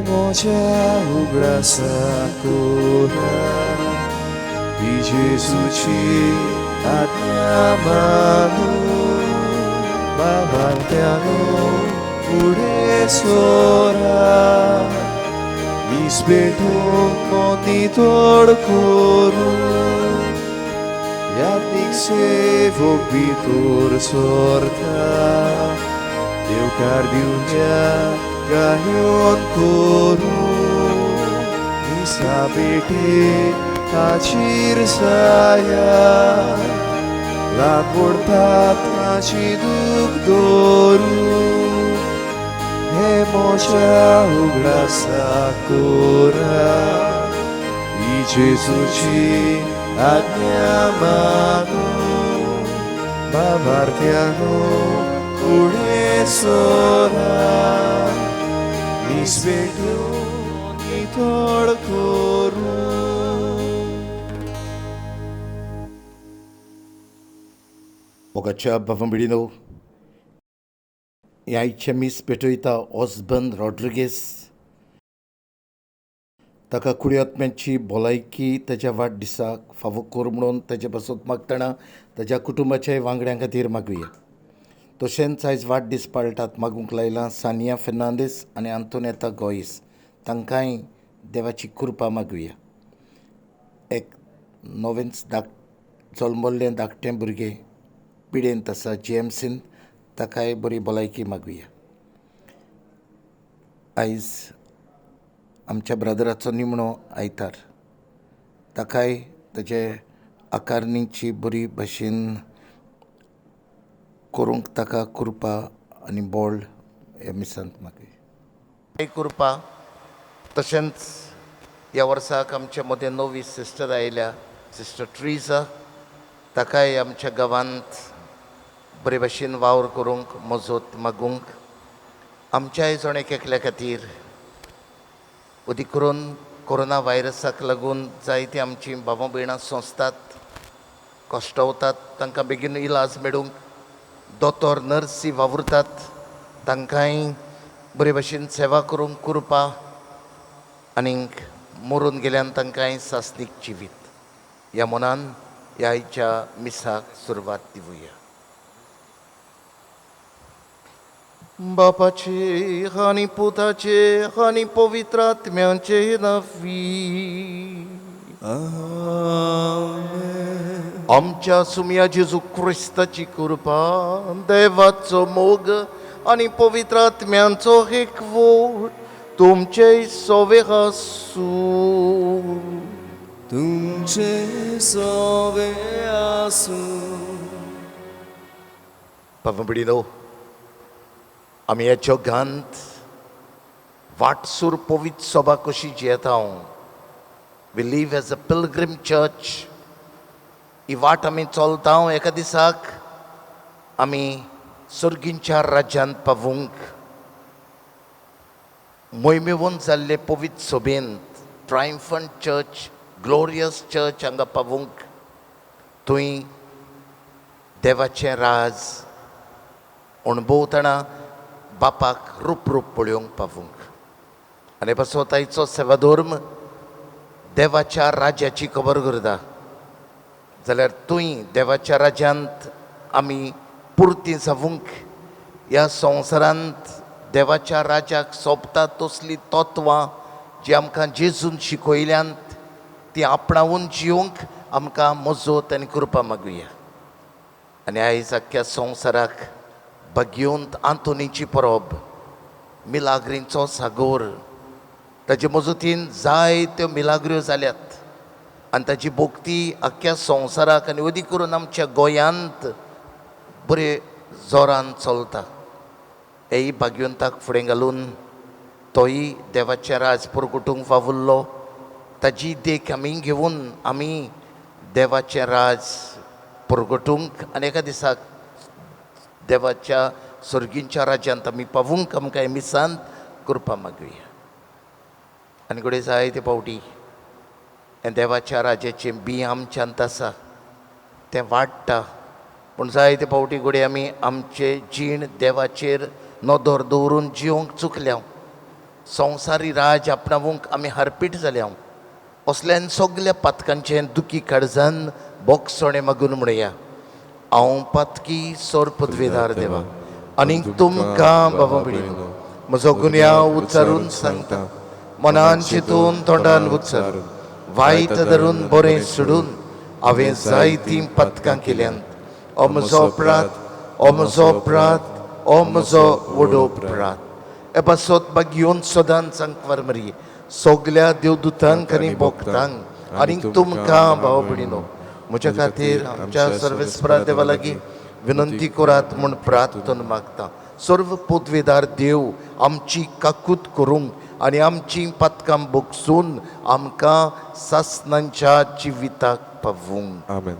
मोच्या उगडासा कोरा ही जेजूची आज्ञा मानून बाबांत्यानो पुढे सोरा मीस भेटून मोनी तोड करून याज्ञिक सेवक भितर सोरता देवकार दिवया गायोन करून मिसा बेटे ताचीर साया ल्हान पडतात ताची दूख दवरून हे मोच्या उगडासा कोरा ही जेजूची आज्ञा मानून बाबार्थ्यानो पुढे सोरा मीस भेटून नितळ करून. मोगाच्या बाबंबिडीनो ह्या मीस पेटयता ऑस्बन रॉड्रिगेस ताका कुडियात्म्यांची भलायकी ताच्या वाडदिसाक फावो कर म्हणून ताचे बसत मागतना ताच्या कुटुंबाच्या वांगड्यां खातीर मागुया. तशेंच आयज वाडदीस पाळटात मागूंक लायला सानिया फेर्नांडीस आनी आंतोनेता गोईस तांकांय देवाची कृपा मागुया. एक नवेंच जल्मल्लें धाकटें भुरगें पिडेंत आसा जेएमसीन ताकाय बरी भलायकी मागुया. आयज आमच्या ब्रदराचो निमणो आयतार ताकाय ताचे आकारणीची बरी भशेन करूंक ताका कृपा आनी बोळ ह्या मिसांत मागुया. कृपा तशेंच ह्या वर्साक आमच्या मदें नवी सिस्टर आयल्या सिस्टर ट्रिजा ताकाय आमच्या गांवांत बरे भशेन वावर करूंक मजत मागूंक. आमच्या आयजण एक एकल्या खातीर उदी करून कोरोना व्हायरसाक लागून जायती आमची भावां भयणां सोंसतात कश्टावतात तांकां बेगीन इलाज मेळूंक दोतोर नर्सी वावुरतात तांकांय बरे भशेन सेवा करूंक कृपा आनीक मरून गेल्यान तांकांय सासनीक जिवीत ह्या मनान ह्या आयच्या मिसाक सुरवात दिवया. बापाचे आनी पुताचे आनी पवित्र आत्म्याचे नांवी आमच्या सुमया जेजू क्रिस्ताची कृपा देवाचो मोग आनी पवित्र आत्म्यांचो एकवट तुमचे सोवे आसूं. तुमचे सोवे आसूं. पावंबिडीनो आमी ह्या जगांत वाटसूर पवित्र सभा कशी जियेता we live as a pilgrim church. ही वाट आमी चलता एका दिसाक आमी सर्गींच्या राज्यांत पावूंक मोहिमेवून जाल्ले पवित्र सभेंत ट्रायम्फंट चर्च ग्लोरियस चर्च हांगा पावूंक थंय देवाचें राज अणभवतना बापाक रूप पळोवंक पावूंक. आनी पासत आयचो सेवाधर्म देवाच्या राज्याची खबर करता जाल्यार थंय देवाच्या राज्यांत आमी पुर्ती जावूंक ह्या संवसारांत देवाच्या राज्याक सोबता तसली तत्वां जी आमकां जेजून शिकयल्यांत ती आपणावून जिवंक आमकां मजत आनी कृपा मागुया. आनी आयज आख्ख्या संवसाराक भाग्योंत आंतोनीची परब मिलाग्रींचो सागोर ताचे मजतीन जायत्यो मिलाग्र्यो जाल्यात आनी ताची भोक्ती आख्ख्या संवसाराक आनी अदी करून आमच्या गोंयांत बरे जोरान चलता. हेय भाग्यवंताक फुडें घालून तोय देवाचें राज परगटूंक वावुरलो ताजी देख आमी घेवन आमी देवाचें राज परगटूंक आनी एका दिसाक देवाच्या सर्गींच्या राज्यांत आमी पावूंक आमकां मिसांत कृपा मागुया. आनी घडये जायते पावटी हें देवाच्या राज्याचें बी आमच्यांत आसा तें वाडटा पूण जायते पावटी घडये आमी आमचें जीण देवाचेर नदर दवरून जिवंक चुकल्या. संवसारी राज आपणावूंक आमी हारपीट जाल्या असल्यान सगल्या पातकांचें दुखी काळजान बोगसोणें मागून म्हणया हांव पातकी सोर पदवेदार देवा आनीक तुमकां बाबा भयणीनो म्हजो गुन्यांव उच्चारून सांगता मनान चिंतून तोंडान उच्चारून वायट धरून बरें सोडून हांवें जायतीं पातकां केल्यांत हो म्हजो अपराध हो म्हजो अपराध हो म्हजो व्हडो अपराध हे पासत बाग घेवन सदांच सांगवार मरी सगल्या देवदूतांक आनी भक्तांक आनीक तुमकां भाव भयणीनो म्हज्या खातीर आमच्या सर्वेस्परा देवा लागीं विनंती करात म्हूण प्रार्थना मागता सर्व पदवेदार देव आमची काकूत करूंक आनी आमची पातकां बोगसून आमकां सासणांच्या जिविताक पावूंक आमेन.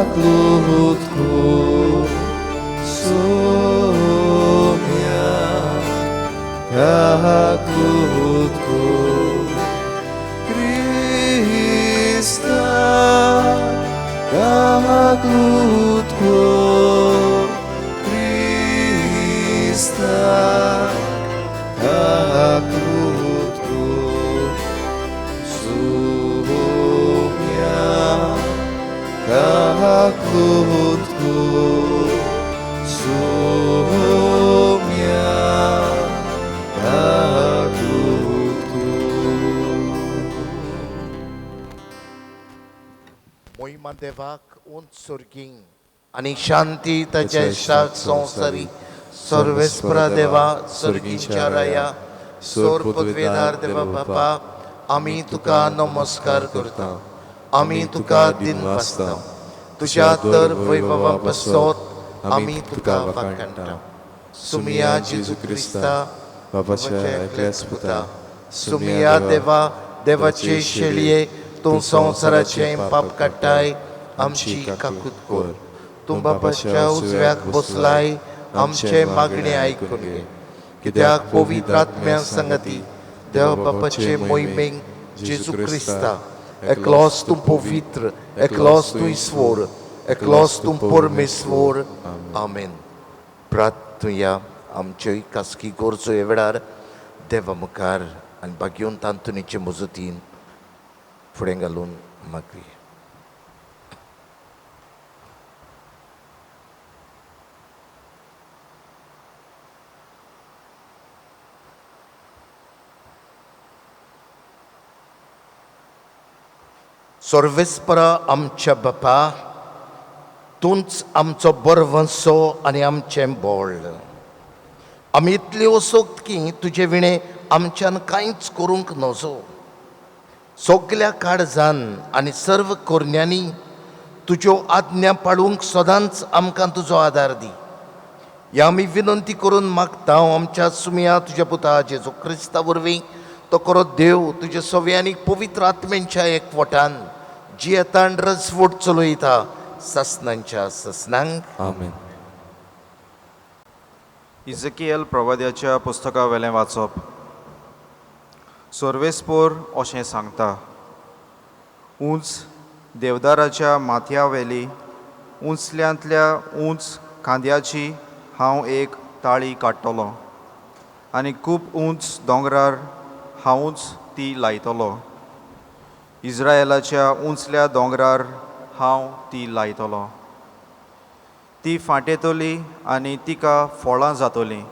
Kaklutku sumya kaklutku Krista kaklutku Krista kaklutku sumya kaklutku sumya kaklutku. मोहिमा देवाक उंच सुर्गीं आनी शांती ताच्या इश्टाक संवसारी सर्वेस्परा देवा सुर्गींच्या राया सोर पदवेदार देवा बापा आमी तुका नमस्कार करता आमी तुका दिन वाजता तुज्या तर वैभवा बसत आमी तुका वाखाणटा सुमिया जेजू क्रिस्ता बाबाच्या एकल्याच पुता सुमिया देवा देवाचे शेळये तूं संवसाराचें पाप काडटाय आमची काकूत कर तूं बापाच्या उजव्याक बसलाय आमचे मागणे आयकून घे कित्याक पवित्र आत्म्या संगती देव बापाचे मोहिमेक जेजू क्रिस्ता एकलोस तूं पवित्र एकलोस तूं ईश्वर एकलोस तूं परमेश्वर आमेन. प्रार्थया आमच्यो खासगी गरजो ह्या वेळार देवा मुखार आनी बागेवन तांतुनीचे मजतीन फुडें घालून मागुया. सर्वेस्परा आमच्या बापा तूंच आमचो बरो वंसो आनी आमचें बळ आमी इतले वसोक्त की तुजे विणे आमच्यान कांयच करूंक नजो सगल्या काळजान आनी सर्व कोरण्यांनी तुज्यो आज्ञा पाळूंक सदांच आमकां तुजो आदार दी ही आमी विनंती करून मागता आमच्या सुमिया तुज्या पुता जेजू क्रिस्ता वरवीं तो खरो देव तुज्या सगळ्यांनी पवित्र आत्म्यांच्या एकवटान जी येतान रजवट चलयता सासणांच्या ससनांक आमेन. इजकियल प्रवाद्याच्या पुस्तका वेलें वाचप. सर्वेस्पोर अशें सांगता उंच देवदाराच्या माथ्या वेली उंचल्यांतल्या उंच खांद्याची हांव एक ताळी काडटलों आनी खूब उंच दोंगरार हांवूच ती लायतलो इस्रायेलाच्या उंचल्या दोंगरार हांव ती लायतलो ती फांटेतली आनी तिका फळां जातलीं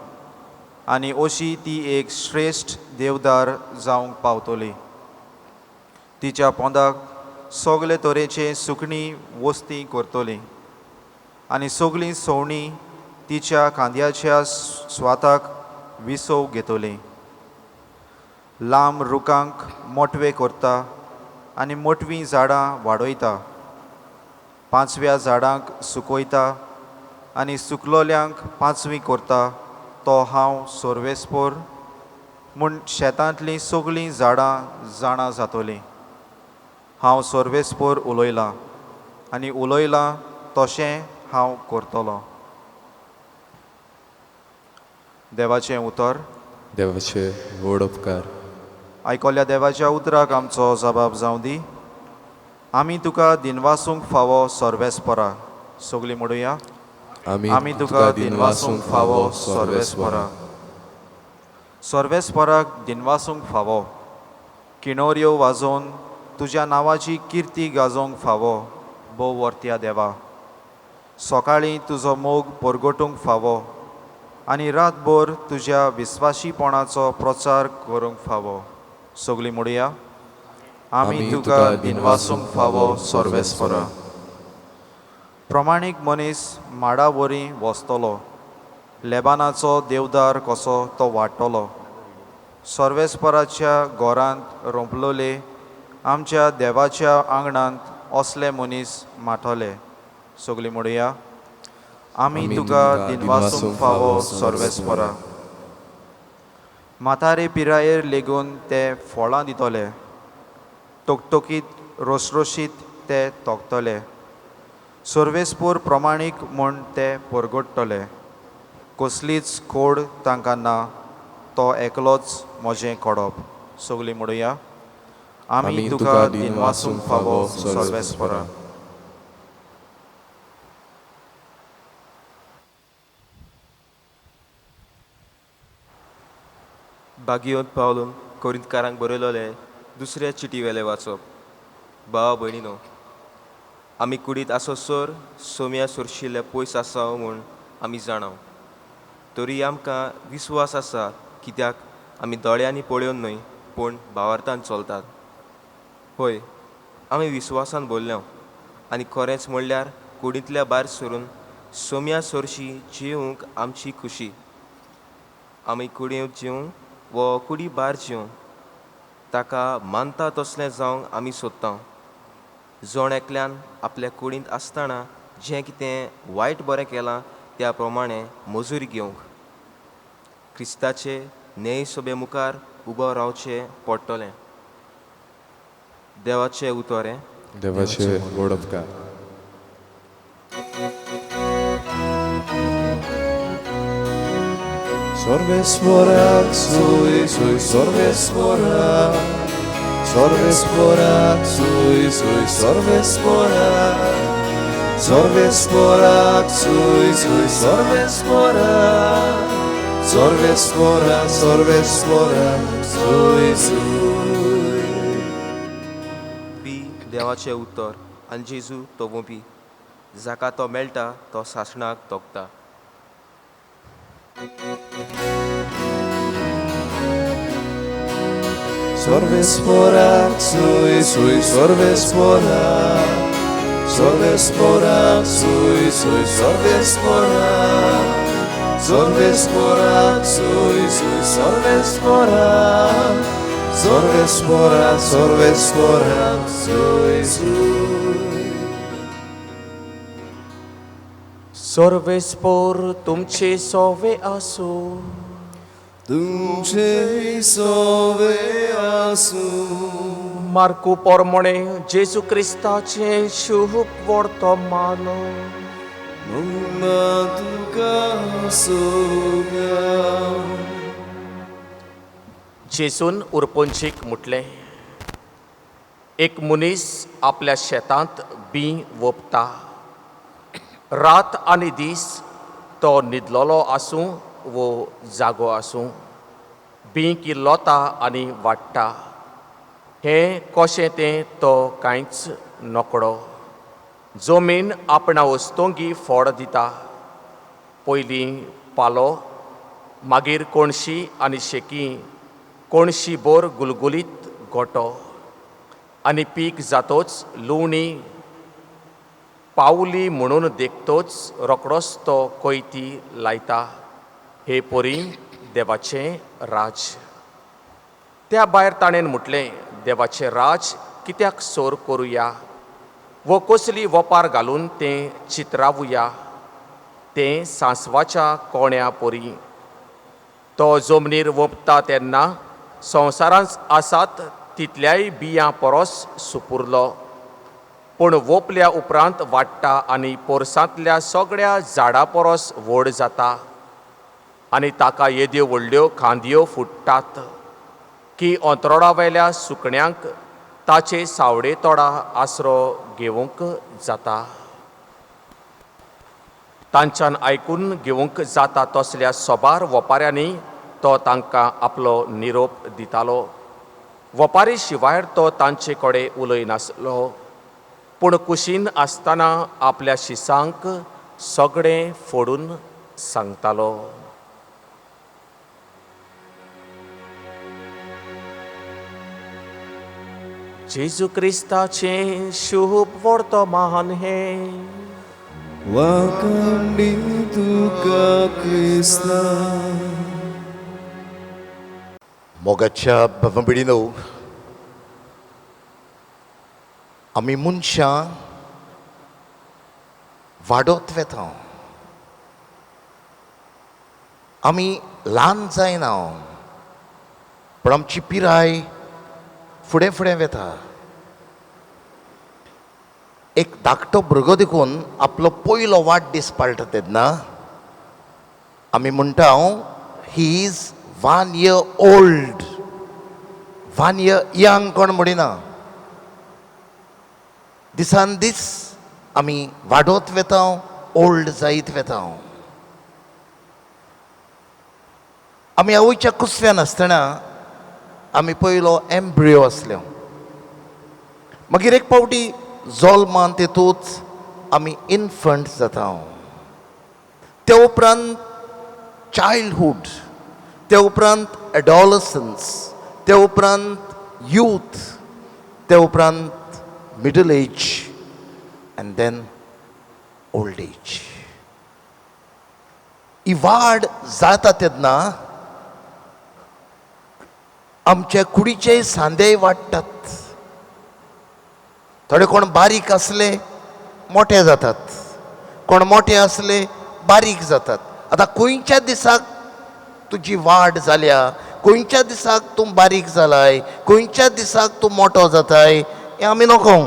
आनी अशी ती एक श्रेश्ठ देवदार जावंक पावतली तिच्या पोंदाक सगले तरेचे सुकणी वस्ती करतली आनी सगळीं सवणीं तिच्या खांद्याच्या स्वाताक विसव घेतली लांब रुखांक मोटवे करता आनी मोटवीं झाडां वाडयता पांचव्या झाडांक सुकयता आनी सुकलोल्यांक पांचवी करता तो हांव सर्वेस्पोर म्हूण शेतांतलीं सगळीं झाडां जाणां जातलीं हांव सर्वेस्पोर उलयलां आनी उलयलां तशें हांव करतलों. देवाचें उतर. देवाचे व्हड उपकार. आयकोल्या देवाच्या उतराक आमचो जबाब जावं दी. आमी तुका दिनवासूंक फावो सर्वेस्परा. सगळीं म्हणुया. आमी तुका दिनवासूंक फावो सर्वेस्परा. सर्वेस्पराक दिनवासूंक फावो. किणोऱ्यो वाजोवन तुज्या नांवाची किर्ती गाजोवंक फावो भोव वर्त्या देवा. सकाळीं तुजो मोग परगटूंक फावो आनी रातभर तुज्या विस्वाशीपणाचो प्रचार करूंक फावो. सगळीं म्हणुया. आमी तुका दिनवासूंक फावो सर्वेस्परा. प्रमाणीक मनीस माडा वरी वचतलो. लेबानाचो देवदार कसो तो वाडटलो. सर्वेस्पराच्या घरांत रोंपलोले आमच्या देवाच्या आंगणांत असले मनीस माठले. सगळीं म्हणुया. आमी तुका दिनवासूंक फावो सर्वेस्परा. म्हातारे पिरायेर लेगून ते फळां दितले. टोकटोकीत रोसरोशीत ते तोगतले. सर्वेस्पूर प्रमाणीक म्हूण ते परगडटले. कसलीच खोड तांकां ना. तो एकलोच म्हजें कडप. सगळीं म्हणुया. आमी तुका दिनवासूंक फावो सर्वेस्परा. बागयोंत पावलून कोरिंतकारांक बरयलोले दुसऱ्या चिटी वेले वाचप. भावा भयणीनो, आमी कुडींत आसोसोर सोम्या सोरशिल्ले पयस आसा म्हूण आमी जाणाव. तरी आमकां विस्वास आसा, कित्याक आमी दोळ्यांनी पळयोवन न्हय पूण भावार्थान चलतात. हय, आमी विस्वासान बोल्ल्यांव आनी खरेंच म्हणल्यार कुडींतल्या भायर सरून सोम्या सोरशी जिवंक आमची खुशी. आमी कुडींत जिवंक वो कुडी भायर जिवंक ताका मानता तसलें जावंक आमी सोदता. जोण एकल्यान आपल्या कुडींत आसतना जें कितें वायट बरें केलां त्या प्रमाणें मजुरी घेवंक. क्रिस्ताचे न्याय सोबे मुखार उबो रावचें पडटलें. देवाचें उतोरें. देवाचे व्हड उपकार. Sorvesporak, sui, sorvesporak. Sorvesporak, sui, sorvesporak. Sorvesporak, sui, sorvesporak. Sorvesporak, sui. P देवाचें उतर आनी जेजू तो वोंपी. जाका तो मेळटा तो सासणाक तोगता. Sorvesporak, sui, sorvesporak. Sorvesporak, sui, sorvesporak. Sorvesporak, sui, sorvesporak. Sorvesporak, sui. सर्वेस्पोर तुमचे सोवे आसो. तुमचे सोवे आसू. मार्कू पोरमोणे जेजू क्रिस्ताचे शुभ वर्तमान. मम्मा तुका सोव्या. जेजून उरपोंचीक म्हटलें, एक मनीस आपल्या शेतांत बी वोपता. रात आनी दीस तो न्हिदलोलो आसूं वो जागो आसूं, बी किल्लोता आनी वाडटा. हें कशें तें तो कांयच नोकडो. जमीन आपणा वस्तोंगी फळ दिता. पयलीं पालो, मागीर कोणशी आनी शेकी, कोणशी बोर गुलगुलीत गोटो. आनी पीक जातोच लुवणी पावली म्हणून देखतोच रोकडोच तो कोयती लायता. हे पोरी देवाचें राज. त्या भायर ताणें म्हटलें, देवाचें राज कित्याक सोर करुया वो कसली वपार घालून तें चित्रावुया. तें सांसवाच्या कोण्या पोरी. तो जमनीर वोपता तेन्ना संवसारांत आसात तितल्याय बियां परोस सुपुरलो. पूण वोपल्या उपरांत वाडटा आनी पोरसांतल्या सगळ्या झाडां परोस व्हड जाता. आनी ताका येद्यो व्हडल्यो खांदयो फुट्टात की अंतरोडा वयल्या सुकण्यांक ताचे सावडे तोडा आसरो घेवंक जाता. तांच्यान आयकून घेवंक जाता तसल्या सोबार वपाऱ्यांनी तो तांकां आपलो निरोप दितालो. वपारी शिवाय तो तांचे कडेन उलयनासलो, पूण कुशीन आसतना आपल्या शिसांक सगळें फोडून सांगतालो. जेजू क्रिस्ताचें शुभ वर्तमान हें वाकडी तुका क्रिस्ता. मोगाच्या भावबिडीनो, आमी मनशां वाडत वेता, आमी ल्हान जायना, पण आमची पिराय फुडें फुडें वेता. एक धाकटो भुरगो देखून आपलो पयलो वाडदीस पाळटा तेन्ना आमी म्हणटा he is 1 year old. 1 year young कोण म्हणिना. दिसान दीस आमी वाडत वेता, ओल्ड जायत वेता. आमी आवयच्या कुसव्यान आसतना आमी पयलो एम्ब्रियो आसल्यो, मागीर एक पावटी जल्मान तेतूच आमी इन्फंट जाता. ते उपरांत चायल्डहूड, ते उपरांत एडोलसन्स, ते उपरांत यूथ, ते उपरांत middle age and then old age. ही वाड जाता तेन्ना आमचे कुडीचे सांदेय वाडटात. थोडे कोण बारीक आसले मोठे जातात, कोण मोठे आसले बारीक जातात. आतां खंयच्या दिसाक तुजी वाड जाल्या, खंयच्या दिसाक तूं बारीक जालाय, खंयच्या दिसाक तूं मोठो जाताय हें आमी नकळो.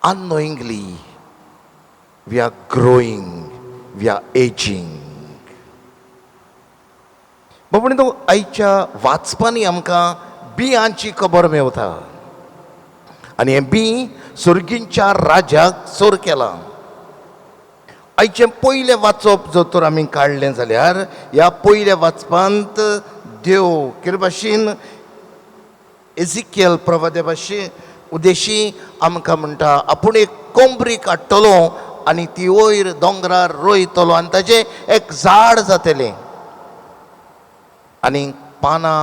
Unknowingly we are growing, we are ageing. म्हणून तो आयच्या वाचपांनी आमकां बियांची खबर मेवता. आनी हें बी सुर्गींच्या राजाक सोर केलां. आयचें पयलें वाचप जर तर आमी काडलें जाल्यार ह्या पयल्या वाचपांत देव कितें भाशेन एजिकियल प्रवादे भाशेन उदेशी आमकां म्हणटा आपूण एक कोंबरी काडटलो आनी ती वयर दोंगरार रोयतलो आनी ताचें एक झाड जातलें आनी पानां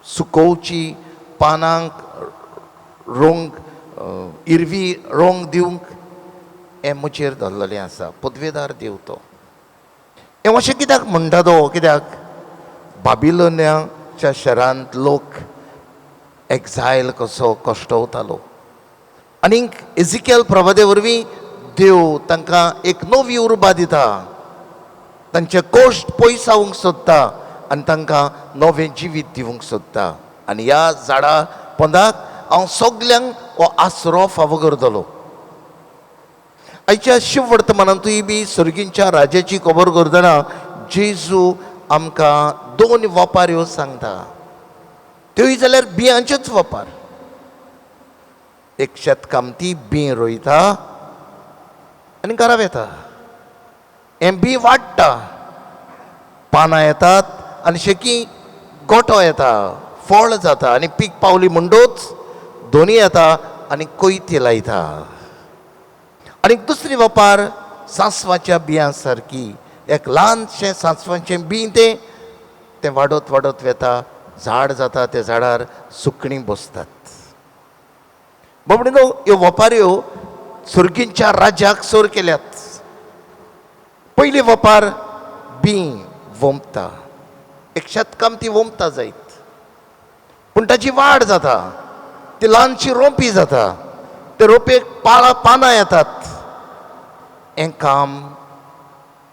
सुकोवची, पानांक रोंग इरवी रोंग दिवंक हें मुचेर धरलेलें आसा. पदवेदार देव तो. हें अशें कित्याक म्हणटा तो? कित्याक बाबिलोनाच्या शारांत लोक एक्झायल कसो कश्टवतालो आनीक एजिकियल प्रवादे वरवीं देव तांकां एक नवी उर्बा दिता. तांचे कोश्ट पयस जावंक सोदता आनी तांकां नवें जिवीत दिवंक सोदता. आनी ह्या झाडा पोंदाक हांव सगल्यांक हो आसरो फावो करतलो. आयच्या शिव वर्तमानांतूय बी सुर्गींच्या राजाची खबर करतना जेजू आमकां 2 वपाऱ्यो सांगता. त्योय जाल्यार बियांच्योच वपार. एक शेतकामती बी रोयता आनी घरा येता. हें बी वाडटा, पानां येतात आनी शेकी गोठो येता, फळ जाता आनी पीक पावली म्हणटूच दोनी येता आनी कोयती लायता. आनी दुसरी वपार सांसवाच्या बियां सारकी. एक ल्हानशें सांसवाचें बी तें वाडत वाडत वेता, झाड जाता, त्या झाडार सुकणीं बसतात. म्हणून ह्यो वपाऱ्यो सुर्गींच्या राज्याक सोर केल्यात. पयली वपार बी वोंपता, एक शेतकामती वोंपता जायत, पूण ताची वाड जाता, ती ल्हानशी रोंपी जाता, ते रोपेक पानां येतात. हें काम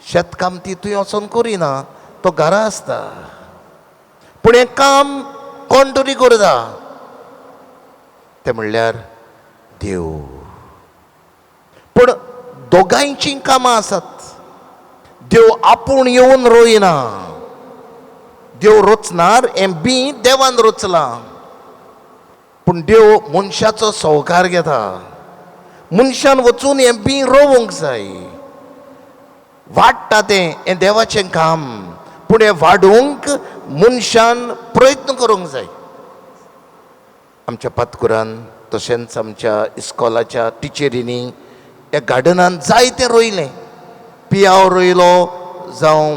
शेतकामती तुवें वचोन करिना, तो घरा आसता. पूण हें काम कोण तरी करता, तें म्हणल्यार देव. पूण दोगांयचीं कामां आसात. देव आपूण येवन रोयना. देव रोचणार हें बी देवान रोचलां, पूण देव मनशाचो सहकार घेता. मनशान वचून हें बी रोवंक जाय. वाडटा तें हें देवाचें काम, पूण हें वाडोवंक मनशान प्रयत्न करूंक जाय. आमच्या पातकुरान तशेंच आमच्या इस्कॉलाच्या टिचरींनी ह्या गार्डनान जायतें रोयलें. पियाव रोयलो, जावं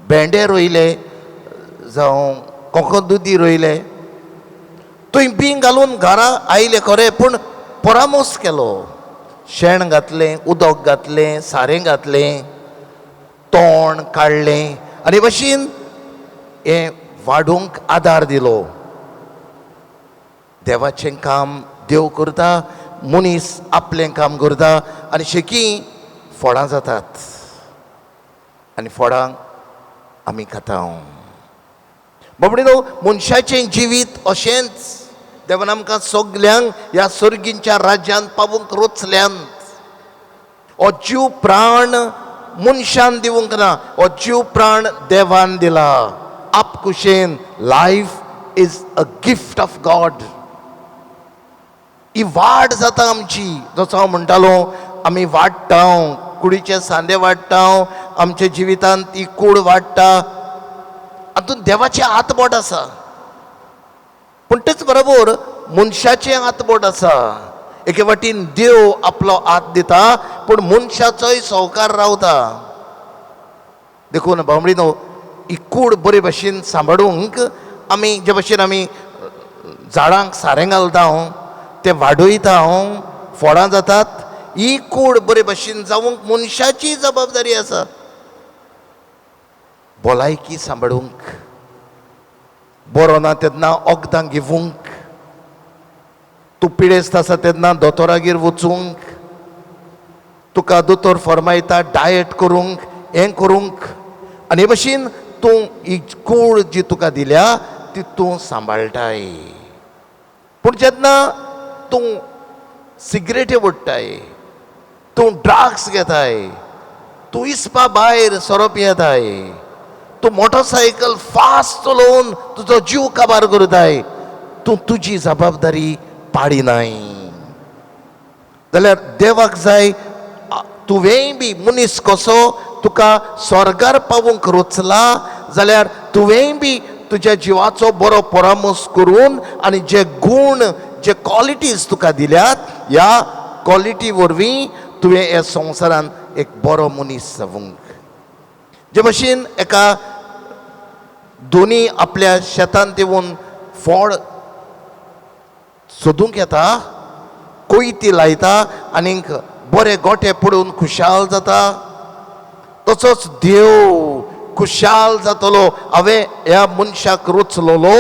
भेंडे रोयले, जावं कोकोदुदी रोयले. थंय बी घालून घरा आयले खरें, पूण परामोस केलो. शेण घातलें, उदक घातलें, सारें घातलें, तोंड काडलें, आनी भाशेन हें वाडोवंक आदार दिलो. देवाचें काम देव करता, मनीस आपलें काम करता, आनी शेकी फळां जातात, आनी फळां आमी खाता. बाबडीनो, मनशाचें जिवीत अशेंच देवान आमकां सगल्यांक ह्या सर्गींच्या राज्यांत पावूंक रोचल्यांत. हो जीव प्राण मनशान दिवंक ना, हो जीव प्राण देवान दिला आपकुशेन. Life is a gift of God. ही वाड जाता आमची. जसो हांव म्हणटालो, आमी वाडटा, कुडीचे सांदे वाडटा, आमच्या जिवितांत ती कूड वाडटा, हातूंत देवाचें हातबोट आसा. पूण तेच बरोबर मनशाचें हातबोट आसा. एके वाटेन देव आपलो हात दिता, पूण मनशाचोय सहकार रावता. देखून बामडीनो, ही कूड बरे भाशेन सांबाळूंक आमी जे भाशेन आमी झाडांक सारें घालता, ते वाडयता, फळां जातात, ही कूड बरे भाशेन जावंक मनशाची जबाबदारी आसा. भलायकी सांबाळूंक, बरो ना तेन्ना वखदां घेवंक, तूं पिडेस्त आसा तेन्ना दोतोरागेर वचूंक, तुका दोतोर फर्मायता डायट करूंक, हें करूंक, आनी हे भाशेन तूं ही कूड जी तुका दिल्या ती तूं सांबाळटाय. पूण जेन्ना तूं सिगरेटी ओडटाय, तूं ड्रग्स घेताय, तूं इस्पा भायर सोरोप येताय, तूं मोटरसायकल फास्ट चलोवन तुजो जीव काबार करताय, तूं तुजी जबाबदारी पाडिनाय. जाल्यार देवाक जाय तुवेंय बी मनीस कसो तुका स्वर्गार पावूंक रोचला, जाल्यार तुवेंय बी तुज्या जिवाचो बरो परामोस करून आनी जे गूण, जे क्वॉलिटीज तुका दिल्यात, ह्या क्वॉलिटी वरवीं तुवें ह्या संवसारांत एक बरो मनीस जावंक. जे भाशेन एका दोनी आपल्या शेतांत येवन फळ सोदूंक येता, कोयती लायता आनीक बरे गोठे पडून खुशाल जाता, तसोच देव खुशाल जातलो. हांवें ह्या मनशाक रोचलोलो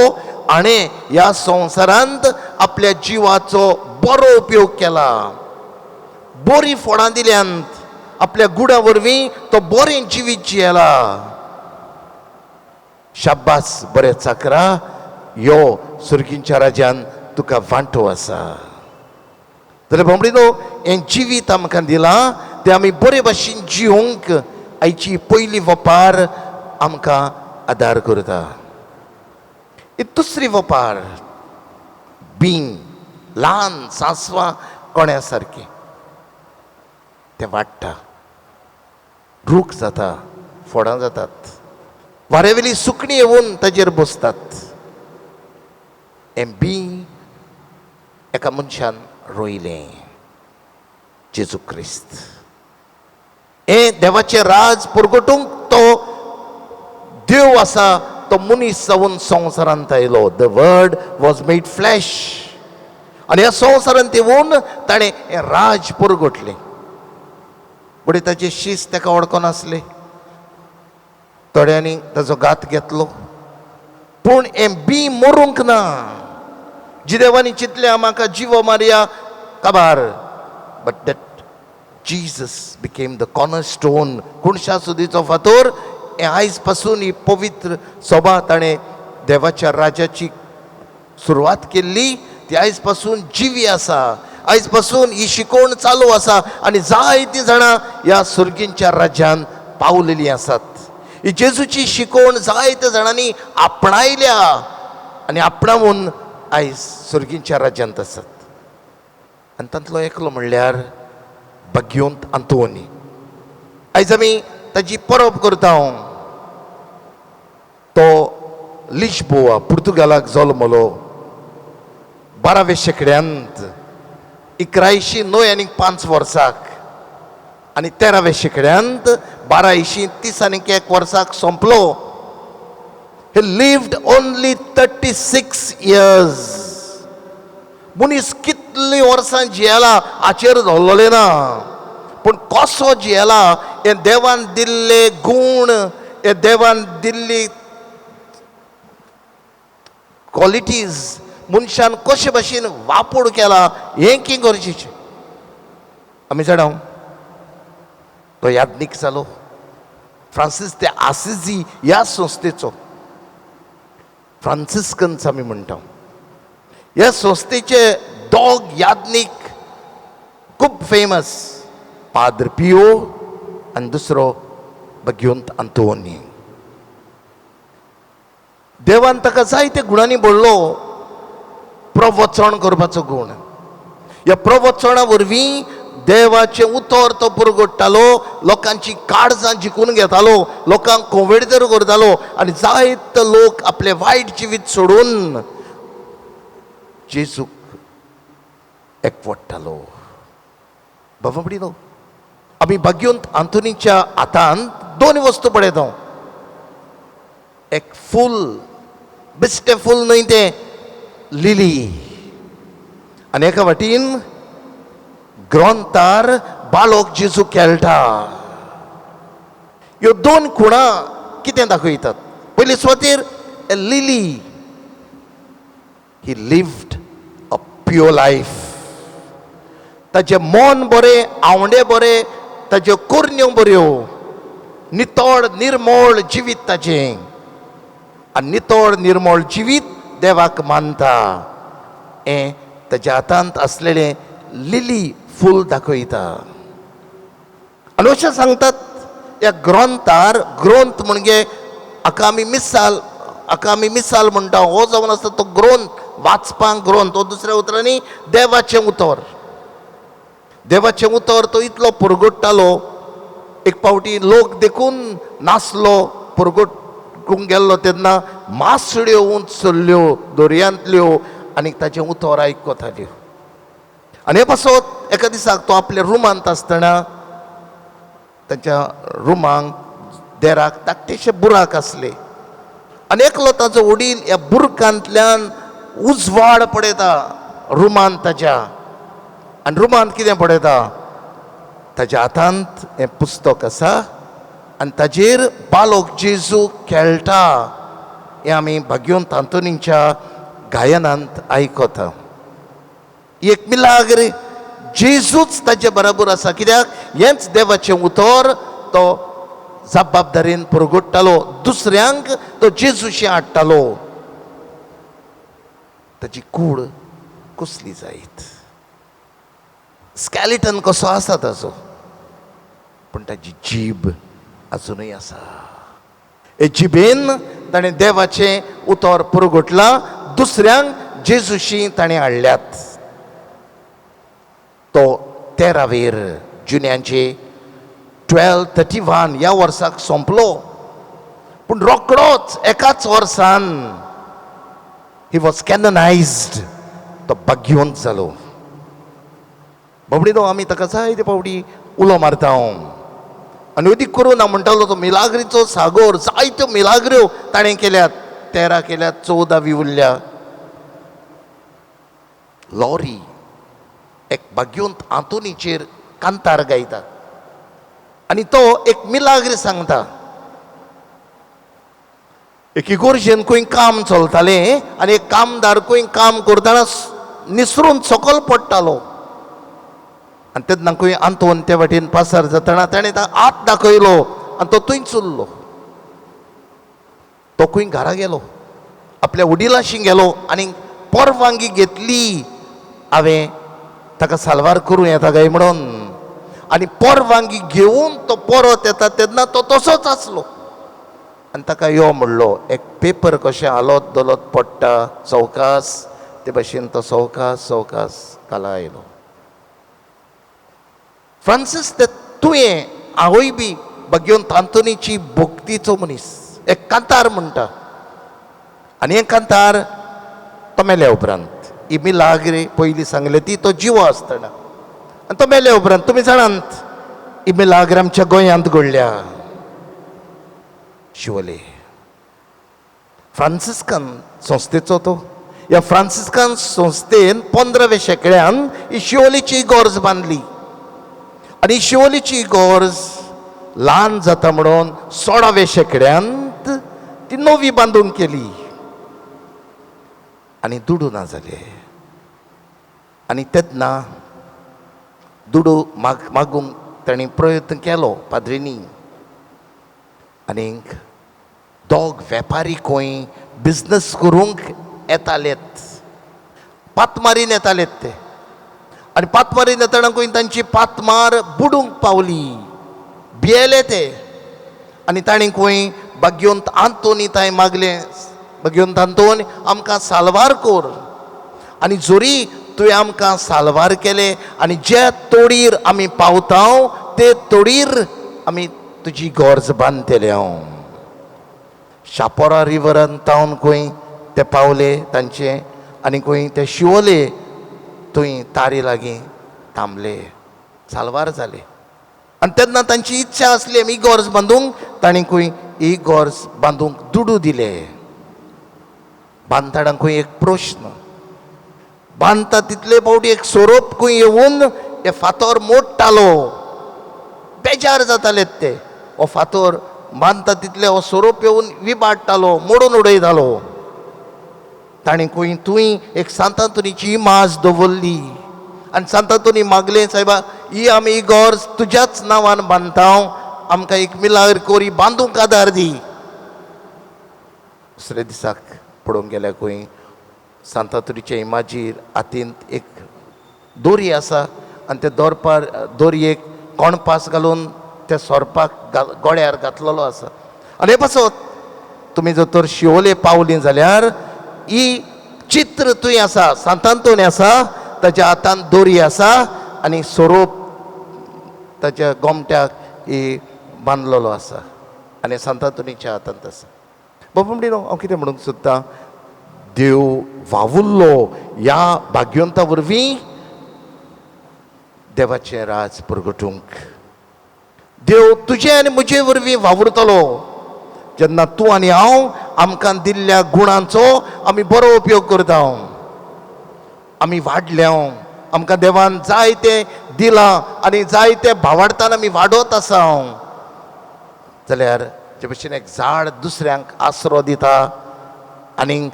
आनी ह्या संवसारांत आपल्या जिवाचो बरो उपयोग केला, बरी फळां दिल्यांत, आपल्या गुडा वरवीं तो बरें जिवीत जियेला. शाब्बास बरे चाकरा, यो सुर्गींच्या राज्यान तुका वांटो आसा. जाल्यार बामडीनो, हें जिवीत आमकां दिलां तें आमी बरे भाशेन जिवंक आयची पयली वपार आमकां आदार करता. ही दुसरी वपार बीं, ल्हान सांसवां कोण्या सारकी, तें वाडटा, रूख जाता, फळां जातात, वारेवेली सुकणीं येवन ताजेर बसतात. हें बी एका मनशान रोयलें, जेजू क्रिस्त. हें देवाचें राज परगटूंक तो देव आसा, तो मनीस जावन संवसारांत आयलो. The word was made flash. आनी ह्या संवसारांत येवन ताणें हें राज परगटलें. फुडें ताचे शीस ताका वळखो नासले, थोड्यांनी ताचो घात घेतलो, पूण हें बी मरूंक ना. जी देवानी चिंतलें म्हाका जिवो मारया काबार, but that Jesus became the cornerstone. कुणशा सुदीचो फातोर. हें आयज पासून ही पवित्र सभा ताणें देवाच्या राजाची सुरवात केल्ली, ती आयज पासून जिवी आसा. आयज पासून ही शिकवण चालू आसा आनी जायतीं जाणां ह्या सुर्गींच्या राज्यांत पावलेलीं आसात. ही जेजूची शिकवण जायत्या जाणांनी आपणायल्या आनी आपणावून आयज सुर्गींच्या राज्यांत आसात. आनी तांतलो एकलो म्हणल्यार भगवंत आंतोनी. आयज आमी ताची परब करता. तो लिशबोआ पुर्तुगालाक जल्मलो 12व्या शेंकड्यांत 1195 वर्साक आनी 13व्या शेंकड्यांत 1231 वर्साक सोंपलो. He lived only 36 years. मनीस कितली वर्सां जियेला हाचेर धरलेलें ना, पूण कसो जियेला हे देवान दिल्ले गूण, हे देवान दिल्ली क्वॉलिटीज मनशान कशे भाशेन वापर केला हें की गरजेचें. आमी जाणां तो याज्ञीक जालो. फ्रांसीस ते आसिजी ह्या संस्थेचो फ्रांसिस्कन्स आमी म्हणटा. ह्या संस्थेचे दोग याज्ञीक खूब फेमस, पाद्र पियो आनी दुसरो भगवंत आंतोनी. देवान ताका जायते गुणांनी भरलो. प्रवचन करपाचो गूण. ह्या प्रवचना वरवीं देवाचें उतर तो पुरगोडटालो, लोकांची काळजां जिखून घेतालो, लोकांक कोविडतर करतालो आनी जायते लोक आपले वायट जिवीत सोडून जेजूक एकवटतालो. बाबा म्हणिनो आमी भगवंत आंतोनीच्या हातांत दोन वस्तू पळयता. एक फूल, बेश्टें फूल न्हय तें, लिली, आनी एका वाटेन ग्रंथार बालोक जेजू खेळटा. ह्यो दोन खुणां कितें दाखयतात? पयली सुवातेर a lily, he lived a pure life. ताचें मन बरें, आवंडे बरें, ताच्यो कुरण्यो बऱ्यो, नितळ निर्मळ जिवीत ताचें. आनी नितळ निर्मळ जिवीत देवाक मानता हें ताच्या हातांत असलेलें लिली फूल दाखयता. आनी अशें सांगतात ह्या ग्रंथार, ग्रंथ म्हणजे हाका आमी मिसाल म्हणटा. हो जावन आसा तो ग्रंथ, वाचपाक ग्रंथ, हो दुसऱ्या उतरांनी देवाचें उतर. देवाचें उतर तो इतलो पुरगोडटालो, एक फावटी लोक देखून नासलो पुरगोटूंक गेल्लो तेन्ना मासड्यो उंचल्ल्यो दर्यांतल्यो आनी ताचें उतर आयकताल्यो. आनी हे पासत एका दिसाक तो आपल्या रुमांत आसतना ताच्या रुमांक देराक धाकटेशे बुराक आसले आनी एकलो ताचो वडील ह्या बुरकांतल्यान उजवाड पळयता रुमांत ताच्या. आनी रुमांत कितें पळयता? ताच्या हातांत हें पुस्तक आसा आनी ताजेर बालोक जेजू खेळटा. हें आमी भगवंत आंतोनीच्या गायनांत आयकता. एक मिलाग्र जेजूच ताचे बरोबर आसा. कित्याक हेंच देवाचें उतर तो जबाबदारेन पुरगोडटालो, दुसऱ्यांक तो जेजूशी हाडटालो. ताची कूड कसली जायत, स्कॅलिटन कसो आसा ताचो, पूण ताची जीब अजुनूय आसा. हे जिबेन ताणें देवाचें उतर पुरगोटलां, दुसऱ्यांक जेजूशी ताणें हाडल्यात. तो 13वेर जुन्यांचे 1231 ह्या वर्साक सोंपलो. पूण रोखडोच एकाच वर्सान ही वॉज कॅननायज्ड. तो भगवंत जालो. बाबडीनो आमी ताका जायते फावटी उलो मारता. आनी अदीक करून हांव म्हणटालो तो मिलाग्रीचो सागोर, जायत्यो मिलाग्र्यो ताणें केल्यात. 13 केल्यात, 14वी उरल्या. लॉरी एक भगवंत आंतोनीचेर कांतार गायता आनी तो एक मिलाग्र सांगता. एक इगोर्जेन खंय काम चलतालें आनी एक कामदार खंय काम करतना निसरून सकयल पडटालो आनी तेन्ना खंय आंतोन ते वाटेन पासार जातना ताणें हात दाखयलो आनी तो थंयच उरलो. तो खंय घरा गेलो, आपल्या वडिलांशी गेलो आनी परवानगी घेतली. हांवें ताका साल्वार करूं येता काय म्हणून. आनी परवानगी घेवन तो परत येता तेन्ना तो तसोच आसलो. आनी ताका यो म्हणलो. एक पेपर कशें हालत दलत पडटा चौकास ते भाशेन तो चौकास काला आयलो. फ्रांसीस ते तुवें हांवूय बी भगवंत आंतोनीची भक्तीचो मनीस. एक कांतार म्हणटा आनी एक कांतार तो मेल्या उपरांत ही मिलाग्रे पयलीं सांगले ती तो जिवो आसतना आनी तो मेल्या उपरांत तुमी जाणात ही मिलाग्र आमच्या गोंयांत घडल्या. शिवोले फ्रांसिस्कन संस्थेचो तो. ह्या फ्रांसिस्कन संस्थेन 15व्या शेंकड्यान ही शिवोलेची इगोर्ज बांदली. आनी ही शिवोलेची इगोर्ज ल्हान जाता म्हणून 16व्या शेंकड्यांत ती नवी बांदून केली. आनी दुडू ना जाले. आनी तेन्ना दुडू मागूंक तांणी प्रयत्न केलो पाद्रींनी. आनीक दोग वेपारी खंय बिजनस करूंक येतालेत. पात मारीन येतालेत ते. आनी पात मारीन येतना खंय तांची पात मार बुडूंक पावली. भियेले ते. आनी तांणी खंय भगवंत आंतोनी थंय मागलें. भगवंत आंतोन आमकां साल्वार कर. आनी जोरी तुवें आमकां साल्वार केले आनी जे तोडीर आमी पावता ते तोडीर आमी तुजी गोर्ज बांदतले हांव. शापोरा रिवरान तावन खंय ते पावले तांचे आनी खंय ते शिवोले थंय तारी लागीं थांबले. साल्वार जाले. आनी तेन्ना तांची इच्छा आसली आमी गोर्ज बांदूंक. तांणी खंय ही गोर्ज बांदूंक दुडू दिले. बांदतना खंय एक प्रश्न. बांदता तितले फावटी एक सोरोप खंय येवन हे फातर मोडटालो. बेजार जाताले ते. हो फातर बांदता तितले हो सोरोप येवन विबाडटालो मोडून उडयतालो. ताणें खंय थंय एक सांतांतुनीची इमाज दवरली. आनी सांतांतुनी मागलें सायबा ही आमी इगोर्ज तुज्याच नांवान बांदता. आमकां एक मिलाग्र कोरी बांदूंक आदार दी. दुसऱ्या दिसाक पळोवंक गेल्यार खंय सांतांतुनीच्या इमाजीर हातींत एक दोरी आसा आनी त्या दोरयेक कोणपास घालून त्या सोरपाक गोड्यार घातलेलो आसा. आनी हे पासत तुमी जर तर शिवोले पावली जाल्यार ही चित्र थंय आसा. सांतांतोनी आसा ताच्या हातांत दोरी आसा आनी सोरोप ताच्या गोमट्याक ही बांदलेलो आसा आनी सांतांतोनीच्या हातांत आसा. बाबा म्हणटा हांव कितें म्हणूंक सोदतां. देव वावुरलो ह्या भाग्यवंता वरवीं देवाचें राज परगटूंक. देव तुजे आनी म्हजे वरवीं वावुरतलो जेन्ना तूं आनी हांव आमकां दिल्ल्या गुणांचो आमी बरो उपयोग करता. आमी वाडल्या. आमकां देवान जायतें दिलां आनी जायतें भावार्थान आमी वाडत आसा. जाल्यार जे भशेन एक झाड दुसऱ्यांक आसरो दिता आनी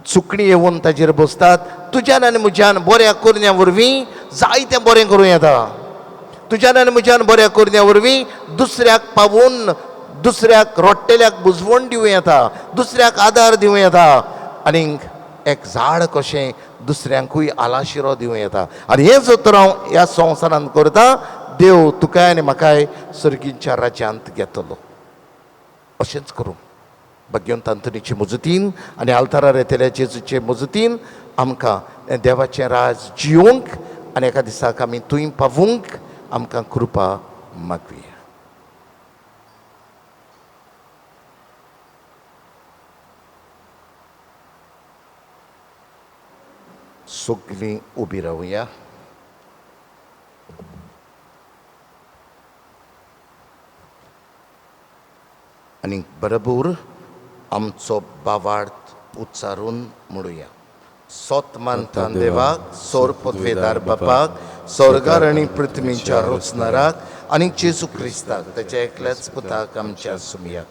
सुकणी येवन ताचेर बसतात. तुज्यान आनी म्हज्यान बऱ्या करण्या वरवीं जायतें बरें करूं येता. तुज्यान आनी म्हज्यान बऱ्या करण्या वरवीं दुसऱ्याक पावून दुसऱ्याक रोडटेल्याक बुजवण दिवं येता. दुसऱ्याक आदार दिवं येता. आनीक एक झाड कशें दुसऱ्यांकूय आलाशिरो दिवं येता. आनी हें जर तर हांव ह्या संवसारांत करता देव तुकाय आनी म्हाकाय सर्गींच्या राज्यांत घेतलो. अशेंच करूं भगवंत आंतोनीचे मजतीन आनी आल्तारार येतल्या जेजूचे मजतीन आमकां देवाचें राज जियोंक आनी एका दिसाक आमी थंय पावूंक आमकां कृपा मागुया. सगळीं उबी रावया. आनी बरोबर आमचो बावार्थ उच्चारून म्हणुया. सोत मानतान देवाक, सोर पदवेदार बापाक, स्वर्गार आनी पृथ्वीच्या रचणाराक आनी जेजू क्रिस्ताक ताच्या एकल्याच पुताक आमच्या सुमयाक.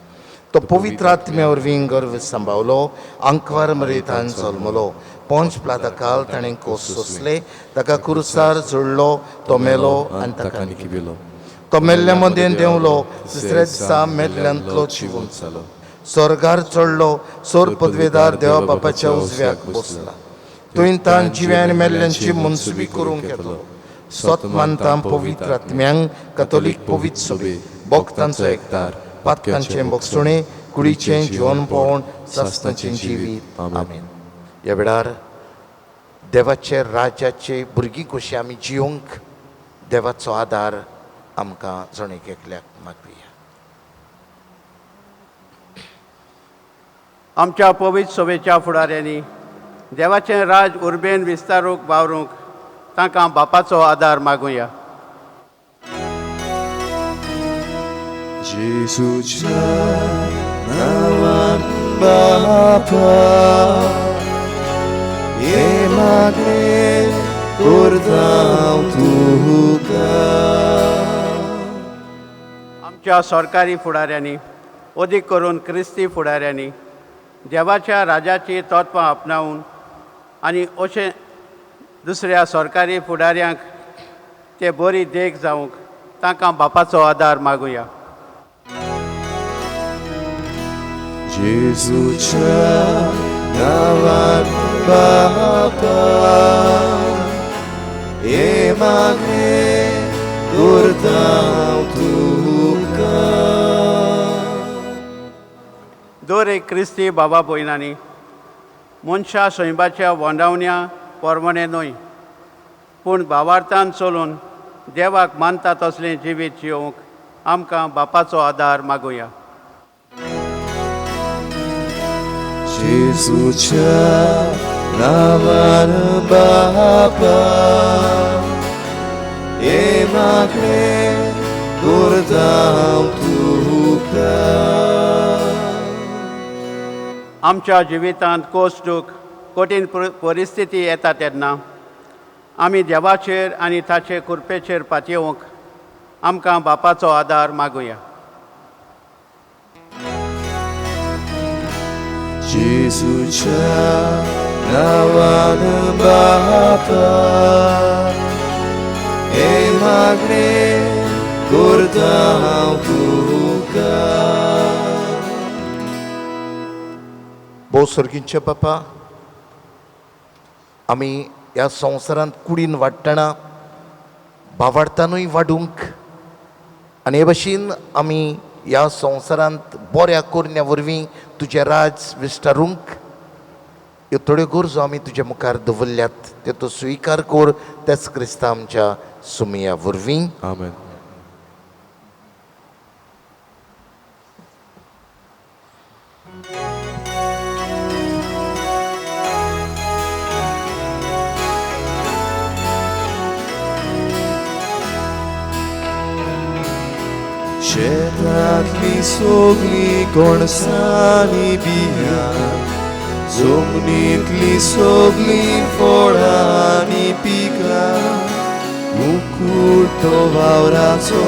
तो पवित्र आत्म्या वरवीं गर्व सांबाळलो. अंकवार मरेतान जल्मलो. पोंच प्लाताकाल ताणें कोस सोंसले. ताका कुर्सार जोडलो. तो मेलो आनी ताका निखिबिलो. तो मेल्ल्या मदें देंवलो. तिसऱ्या दिसा मेल्ल्यांतलो जिवून जालो. स्वर्गार चडलो. सोर पदवेदार देवा बापाच्या उजव्याक बसला. थंय तान जिव्या आनी मेल्ल्यांची मनसुबी करूंक येतलो. स्वतमानतां पवित्र आत्म्यांक कॅथोलीक पवित्र सभे भक्तांचो एकतार पातकांचें भोगसुणें कुडीचें जिवन पळोवन सासणाचें जिवीत आमेन. ह्या वेळार देवाचे राज्याचे भुरगीं कशी आमी जियोंक देवाचो आदार आमकां जण एकल्याक मागुया. आमच्या पवित्र सभेच्या फुडाऱ्यांनी देवाचें राज उर्बेन विस्तारूंक वावरूंक तांकां बापाचो आदार मागुया. जेजूच्या नांवान बापा हे मागणें करता हांव तुका. आमच्या सरकारी फुडाऱ्यांनी अदीक करून क्रिस्ती फुडाऱ्यांनी देवाच्या राजाची तत्वां आपणावून आनी अशें दुसऱ्या सरकारी फुडाऱ्यांक ते बरी देख जावंक तांकां बापाचो आदार मागुया. जेजूच्या नांवान बापा हे मागणें करता हांव तुका. दर एक क्रिस्ती बाबा भयणांनी मनशा सैबाच्या वंडावण्या पोरमणें न्हय पूण भावार्थान चलून देवाक मानता तसलें जिवीत जियोवंक आमकां बापाचो आदार मागुया. जेजूच्या नांवान बापा हे मागणें करता हांव तुका. आमच्या जिवितांत कोस दूख कठीण परिस्थिती येता तेन्ना आमी देवाचेर आनी ताचे कृपेचेर पातयेवंक आमकां बापाचो आदार मागुया. जेजूच्या नांवान बापा हे मागणें करता हांव तुका. भोव सर्गींचे बापा, आमी ह्या संवसारांत कुडीन वाडटना भावार्थानूय वाडूंक आनी हे भाशेन आमी ह्या संवसारांत बऱ्या करण्या वरवीं तुजें राज विस्तारूंक ह्यो थोड्यो गरजो आमी तुज्या मुखार दवरल्यात त्यो तूं स्विकार कर. तेच क्रिस्तांव आमच्या सुमया वरवीं आमेन. शेतांतली सगळीं कोणसांनी बियां जमनींतली सगळीं फळां आनी पिकां मुकूट तो वावराचो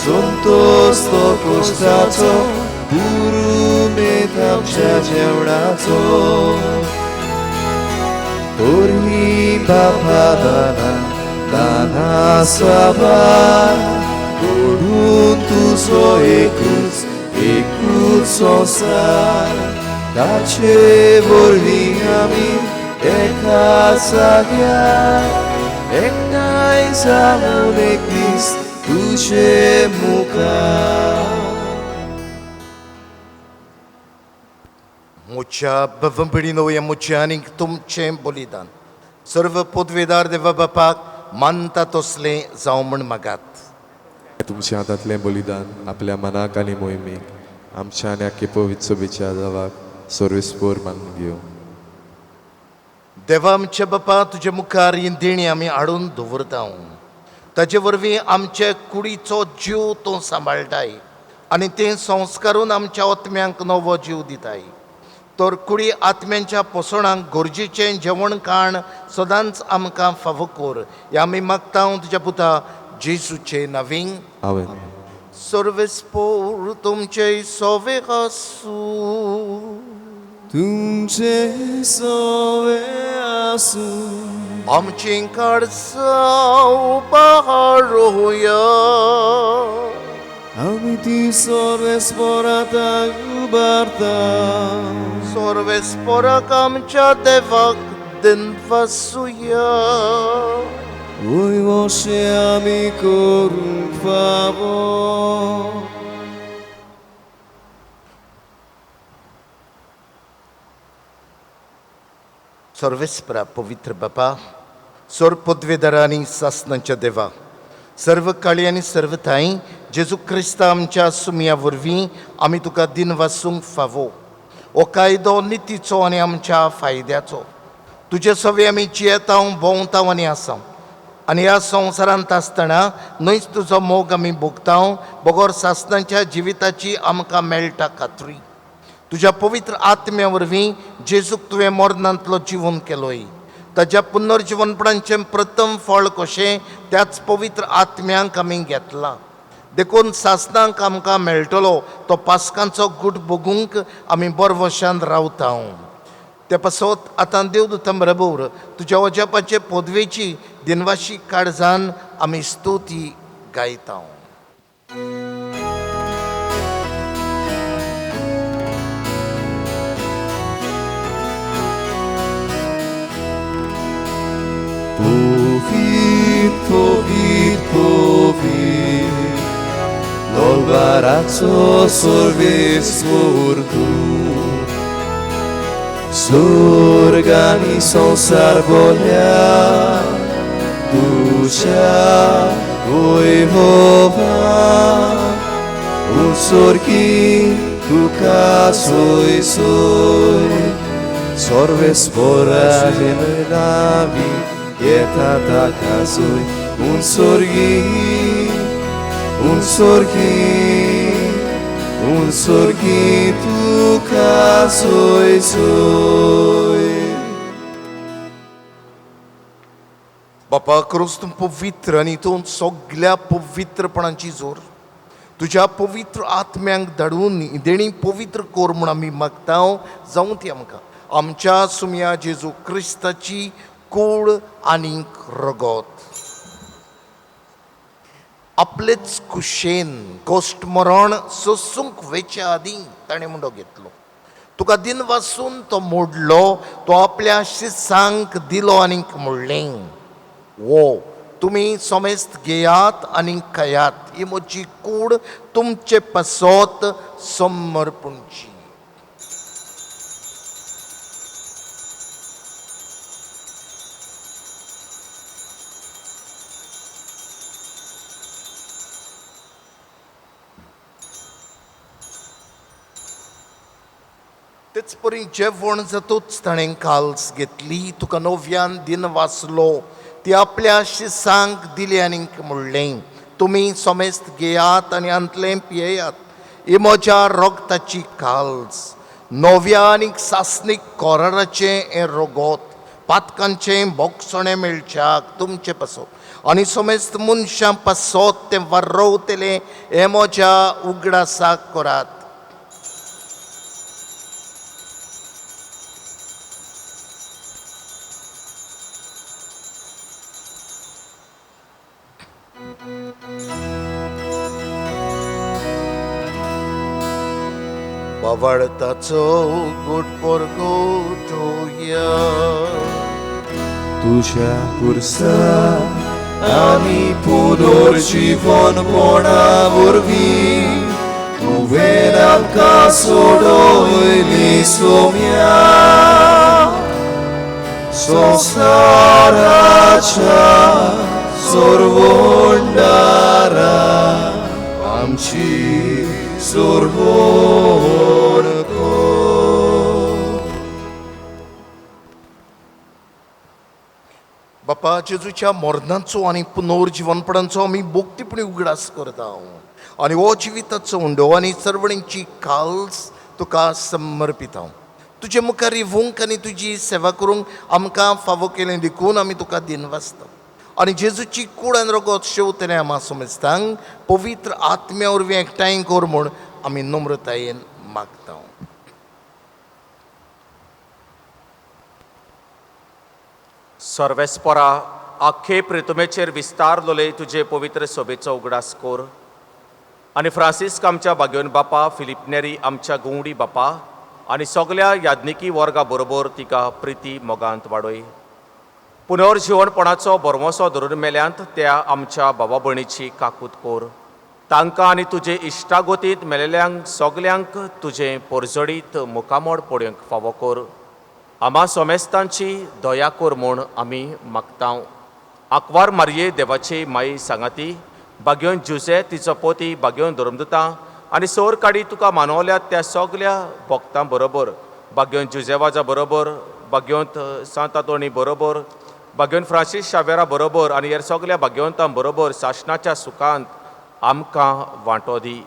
संतोष तो कश्टाचो उमेद आमच्या जेवणाचो. तोरी बापा दाना दाना साबार ओढून तुजो एकूच संसार ताचे वरवीं आमी एका जाग्यार एकठांय जावन एक दीस तुजे मुखार. म्हज्या बभंपिडीनो हें म्हजें आनीक तुमचें बलिदान सर्व पदवेदार देवा बापाक मानता तसलें जावं म्हण मागात. तुमच्या हातांतलें बलिदान आपल्या मनाक आनी मोहिमेक आमच्या आनी आख्खे पवित्र सभेच्या देवाक सर्वेस्पोर मानून घेवं. देवा आमच्या बापा तुजे मुखार ही देणी आमी हाडून दवरता. ताचे वरवीं आमचे कुडीचो जीव तूं सांबाळटाय आनी तें संस्कारून आमच्या आत्म्यांक नवो जीव दिताय. तर कुडी आत्म्यांच्या पोसणाक गरजेचें जेवण खाण सदांच आमकां फावो कर. हें आमी मागता तुज्या पुता जेजूचे नांवीं. आमेन. सर्वेस्पोर तुमचे सोवे आसूं. तुमचे सोवे आसूं आमची काळजां उबारोया. आमी ती सर्वेस्पोरांत उबारता. सर्वेस्पोराक आमच्या देवाक दिनवासुया. Uivoše ami corum favor. सर्वेस्परा पवित्र बापा सोर पदवेदारा आनी सासणांच्या देवा सर्व काळी आनी सर्व थाई जेजू क्रिस्ता आमच्या सुमया वरवीं आमी तुका दिन वासूंक फावो हो कायदो नितीचो आनी आमच्या फायद्याचो तुजे सवे आमी जियेतांव भोंवतांव आनी आसां आनी ह्या संवसारांत आसतना न्हयच तुजो मोग आमी भोगतांव बगोर सासणांच्या जिविताची आमकां मेळटा खात्री तुज्या पवित्र आत्म्या वरवीं जेजूक तुवें मरणांतलो जिवन केलोय ताज्या पुनर्जीवनपणाचें प्रथम फळ कशें त्याच पवित्र आत्म्यांक आमी घेतला देखून सासणांक आमकां मेळटलो तो पास्कांचो गूट बगूंक आमी बरवशान रावता ते पासत आतां देवदूतां बरोबर तुज्या वजेपाचे पदवेची दिनवाशी काळजान आमी स्तुती गायता Povit, povit, povit, Dolvaraco sorvestur tu. Sorgani sonsar volia, Ducia voivova, Un sorgi tu casoi soi, Sorves fora gemenavi, Ieta ta casoi, un sorgi tu casoi soi. बापा खरोच तूं पवित्र आनी तूं सगळ्या पवित्रपणाची जोर तुज्या पवित्र आत्म्यांक धाडून देणी पवित्र कोर म्हूण आमी मागता जावं ती आमकां आमच्या सुमया जेजू क्रिस्ताची कूड आनीक रगत आपलेच कुशेन गोश्ट मरण सोसूंक वेच्या आदीं ताणें मुंडो घेतलो तुका दिन वासून तो मोडलो तो आपल्या शिसांक दिलो आनीक मोडलें वो तुमी समेस्त घेयात आनी खायात ही म्हजी कूड तुमचे पासत समर्पणची तेच परी जेवण जातूच ताणें काल्स घेतली तुका नव्यान दिन वाचलो ती आपल्या शिसांक दिली आनीक म्हणलें तुमी समेस्त घेयात आनी अंतलें पियेयात ही म्हज्या रोगताची काल्स नव्या आनीक सासणीक कोराराचें हें रगत पातकांचें बोगसणें मेळच्याक तुमचे पासत आनी समेस्त मनशां पासत तें वारोवतलें हें म्हज्या उगडासाक करात वावडताचो गोड पोरगोटोया तुझ्या कुर्सा आमी पुनर्जीवन पोणा वरवीं तुवें आमकां सोडयली सोम्या संवसाराच्या सोरवोंडारा आमची सोरवोण बापा जेजूच्या मरणाचो आनी पुनर्जीवनपणाचो आमी भोगतीपणी उगडास करता आनी हो जिविताचो उंडो आनी चरवणींची काल्स तुका समर्पिता तुजे मुखार येवंक आनी तुजी सेवा करूंक आमकां फावो केलें देखून आमी तुका दिनवासता आनी जेजूची कूड आनी रगत शेवतलें आमा समेस्तांक पवित्र आत्म्या वरवीं एकठांय कर म्हूण आमी नम्रतायेन मागता सर्वेस्परा आख्खे प्रितुमेचेर विस्तारलोले तुजे पवित्र सभेचो उगडास कोर आनी फ्रांसिस्क आमच्या बागेवन बापा फिलिप नेरी आमच्या गुंवडी बापा आनी सगळ्या याज्ञिकी वर्गा बरोबर तिका प्रिती मोगांत वाडय पुनर्जीवनपणाचो बरमोसो धरून मेल्यांत त्या आमच्या भावा भयणीची काकूत कोर. तांकां आनी तुजे इश्टागोतींत मेलेल्यांक सगल्यांक तुजें परजडीत मुखामोड पडूंक फावो कोर. आम्हा सोमेस्तांची दया कोर म्हूण आमी मागतांव. आंकवार मारये देवाची माई सांगाती, भाग्योन जुजे तिचो पोती, भाग्योन धर्मदुतां आनी सोर काडी तुका मानवल्यात त्या सगल्या भक्तां बरोबर, भाग्योन जुजेवाजा बरोबर, भाग्योंत सांत आंतोणी बरोबर, भाग्योन फ्रांसीस शावेरा बरोबर आनी हेर सगल्या भाग्यवंतां बरोबर शासनाच्या सुखांत आमकां वांटो दी.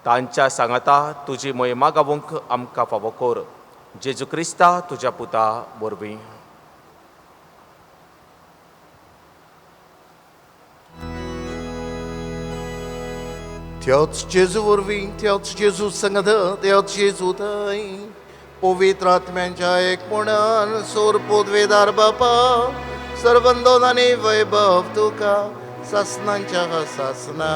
तांच्या सांगाता तुजी महिमा गावूंक आमकां फावो कोर. जेजू क्रिस्ता तुज्या पुता वरवीं. त्योच जेजू वरवीं, त्योच जेजू संगत, त्योच जेजू थंय पवित्र आत्म्यांच्या एकपणान सोर पोदवेदार बापा सर्वंदोन आनी वैभव तुका सासनांच्या सासना.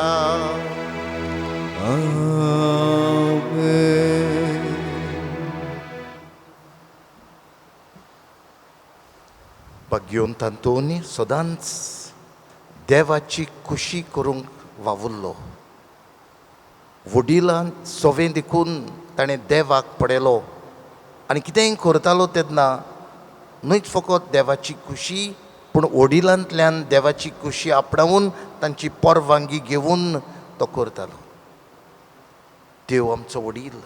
Amen. भाग्यवंत आंतोनी सदांच देवाची खुशी करूंक वावुरलो. वडिलां सोवें देखून ताणें देवाक पडयलो आनी कितेंय करतालो तेन्ना न्हयच फकत देवाची खुशी पूण वडिलांतल्यान देवाची खुशी आपणावून तांची परवानगी घेवन तो करतालो. देव आमचो वडील,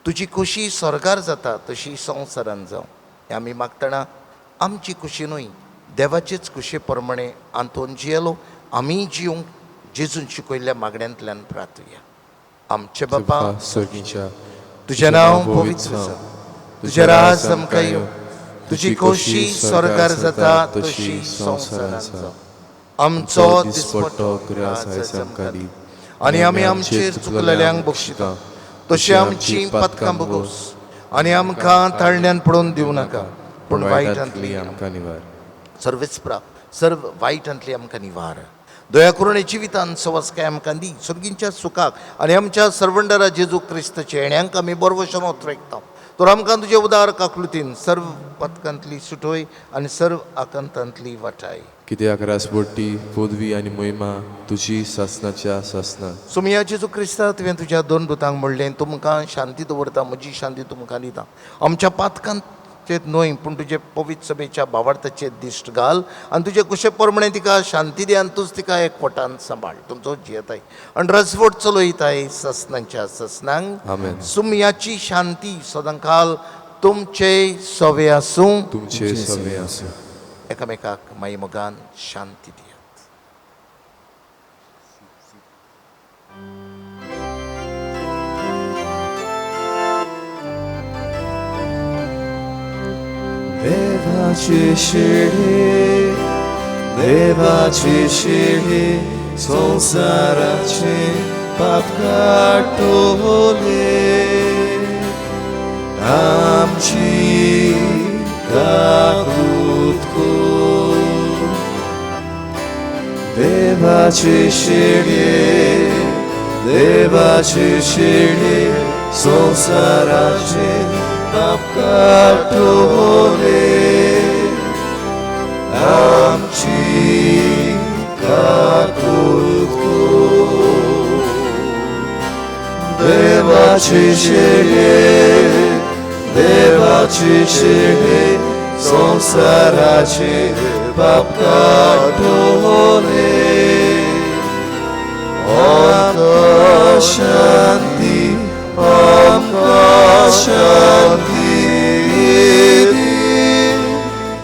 तुजी खुशी स्वर्गार जाता तशी संवसारांत जावं हें आमी मागतना आमची खुशी न्हय देवाचेच खुशे प्रमाणे आंतोन जियेलो आमी जिवंक जेजून शिकयल्ल्या मागण्यांतल्यान प्रार्थुया. आमचे बापा सर्गीच्या तुजें नांव पवित्र आसा, तुजें राज आमकां येवं, तुजी खोशी स्वर्गार जाता तशी संवसारांत जावं. आमचो दिसपट्टो ग्रास आयज आमकां दी आनी आमी आमचेर चुकलेल्यांक बक्षिता तशी आमची पातकां भोगोस आनी आमकां ताळण्यान पडोवन दिवं नाका पूण वायटांतली आमकां निवार. सर्व वायटांतली आमकां निवार. दया करून हे जिवितांत सवस्काय आमकां दी सर्गींच्या सुखाक आनी आमच्या सर्वंडरा जेजू क्रिस्ताच्या येण्याक आमी बरो भशेन ओतरेकता. तर आमकां तुजे उदार काकुलतीन सर्व पथकांतली सुटोय आनी सर्व आकांतांतली वाटाय. कित्याक रासबोट्टी पदवी आनी मोहिमा तुजी सासनाच्या सासना. सुमया जेजू क्रिस्ता तुवें तुज्या दोन दुतांक म्हणलें तुमकां शांती दवरता, म्हजी शांती तुमकां दिता. आमच्या पातकांत न्हय पूण तुजे पवित्र सभेच्या भावार्थाचेर दिश्ट घाल आनी तुजे कुशे प्रमाणे तिका शांती दी आनी तूंच तिका एकवटान सांबाळ. तुमचो जियेताय आनी रसवट चलयताय ससनांच्या ससनांक. आमेन. सुमयाची शांती सदांकाल तुमचे सवे आसूं. तुमचे सवे आसूं. एकामेकाक माई मोगान शांती दियात. देवाचे शेळे, देवाचे शेळे संसाराचे पाप काटोले. आमची काकूत कोर. देवाचे शेळे, देवाचे शेळे संसाराचे पाप काटोले. आमची काकूत कोर. देवाचे शेळे, देवाचे शेळे संसाराचे पाप काटोले. आमकां शांती, आमकां शांती दी,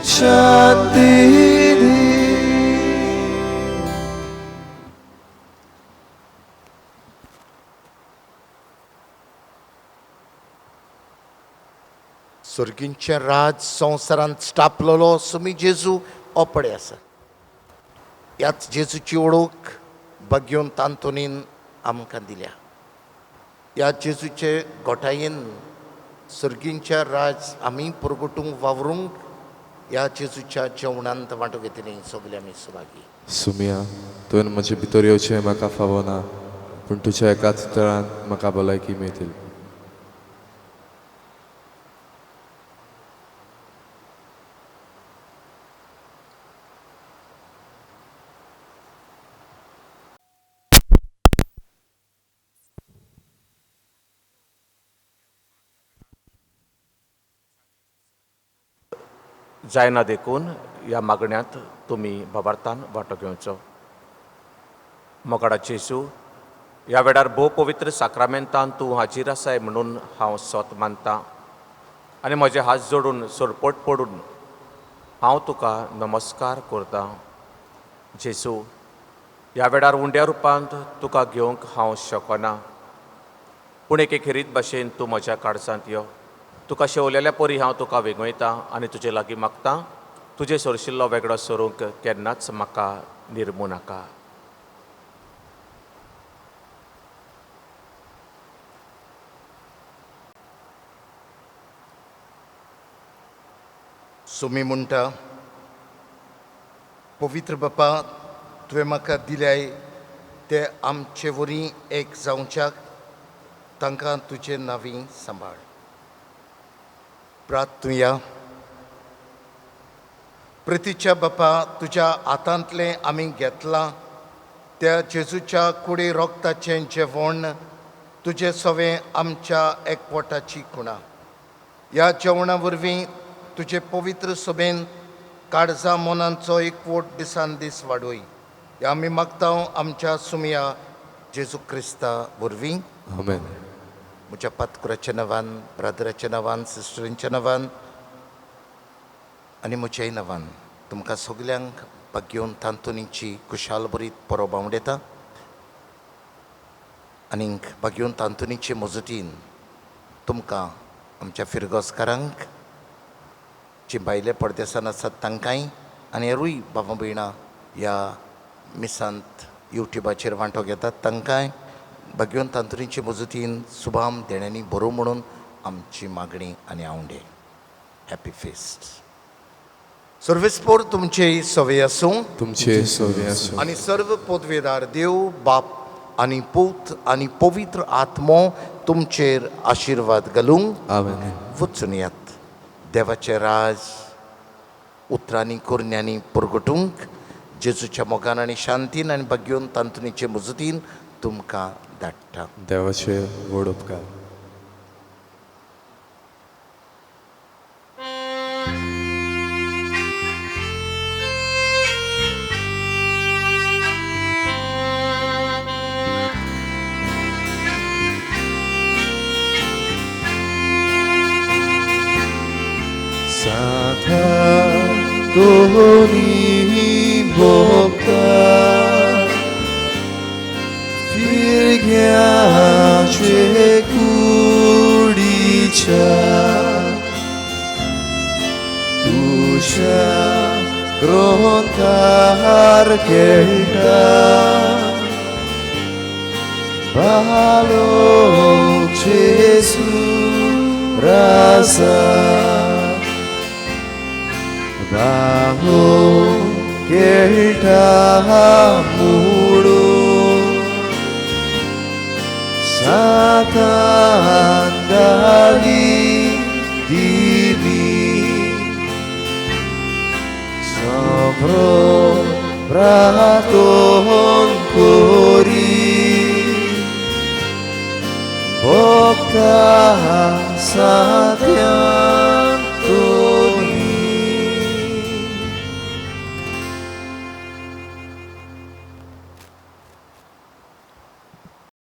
शांती दी. सर्गींचे राज संवसारांत स्थापलेलो सुमी जेजू ओपडे आसा. ह्याच जेजूची ओळख भाग्यवंत आंतोनीन आमकां दिल्या. ह्या जेजूचे गोठायेन सर्गींच्या राज आमी परगटूंक वावरूंक ह्या जेजूच्या जेवणांत वांटो घेतली सगळे आमी सुभागी. सुमिया तुवें म्हजे भितर येवचें म्हाका फावो ना पूण तुज्या एकाच उतरांत म्हाका भलायकी मेळटली. जायना देखून ह्या मागण्यांत तुमी बाबार्थान वांटो घेवचो. मोगाडा जेजू, ह्या वेळार भोव पवित्र साक्रामेंतान तूं हाजीर आसाय म्हणून हांव सोत मानतां आनी म्हजे हात जोडून सोरपट पडून हांव तुका नमस्कार करतां. जेजू, ह्या वेळार उंड्या रुपांत तुका घेवंक हांव शकना, पूण एकेरीत भाशेन तूं म्हज्या काळजांत यो. तुका शेवलेल्या परी हांव तुका वेगळयतां आनी तुजे लागीं मागतां, तुजे सोरशिल्लो वेगळो सोरूंक केन्नाच म्हाका निर्मू नाका. सुमी म्हणटा, पवित्र बापा, तुवें म्हाका दिल्याय ते आमचे वरी एक जावच्याक तांकां तुजे नांवी सांबाळ. प्रार्थुया. प्रितीच्या बापा, तुज्या हातांतलें आमी घेतलां त्या जेजूच्या कुडी रोगताचें जेवण तुजें सवें आमच्या एकवटाची खुणा. ह्या जेवणा वरवीं तुजे पवित्र सभेन काळजा मोनांचो एकवट दिसान दीस वाडोय. ह्या आमी मागतां आमच्या सुमया जेजू क्रिस्ता वरवीं. आमेन. म्हज्या पातकुराच्या नांवान, ब्रदराच्या नांवान, सिस्टरींच्या नांवान आनी म्हज्याय नांवान तुमकां सगल्यांक भाग्योन तांतुनीची कुशाल बरीत परो बावडेता. आनीक भाग्योन तांतुनीचे मजतीन तुमकां आमच्या फिरगोसकारांक जी भायले पडदेसान आसात तांकांय आनी हेरूय बाबा भयणां ह्या मिसांत युट्यूबाचेर वांटो घेतात तांकांय भाग्योन तांतुनीचे मजतीन सुभाम देण्यांनी बरो म्हणून आमची मागणी आनी आवंडे. Happy fest. सर्वेस्पोर तुमचे सवे आसूं. तुमचे सवे आसूं. आनी सर्व पदवेदार देव बाप आनी पूत आनी पवित्र आत्मो तुमचेर आशिर्वाद घालूंक. आमेन. वचून येयात. देवाचें राज उतरांनी कुरण्यांनी परगटूंक जेजूच्या मोगान आनी शांतीन आनी भाग्योन तांतुनीचे मजतीन तुमकां धाडटा. देवाचे व्हड उपकार. साथा दोन्ही भोगता फिरग्याचे कुडीच्या तुझ्या ग्रंथार खेळटा बालो जेजू राजा बाहो खेळटा मुडू सातान घाली दिली सोम्रो प्रातोन कोरी भोगता सा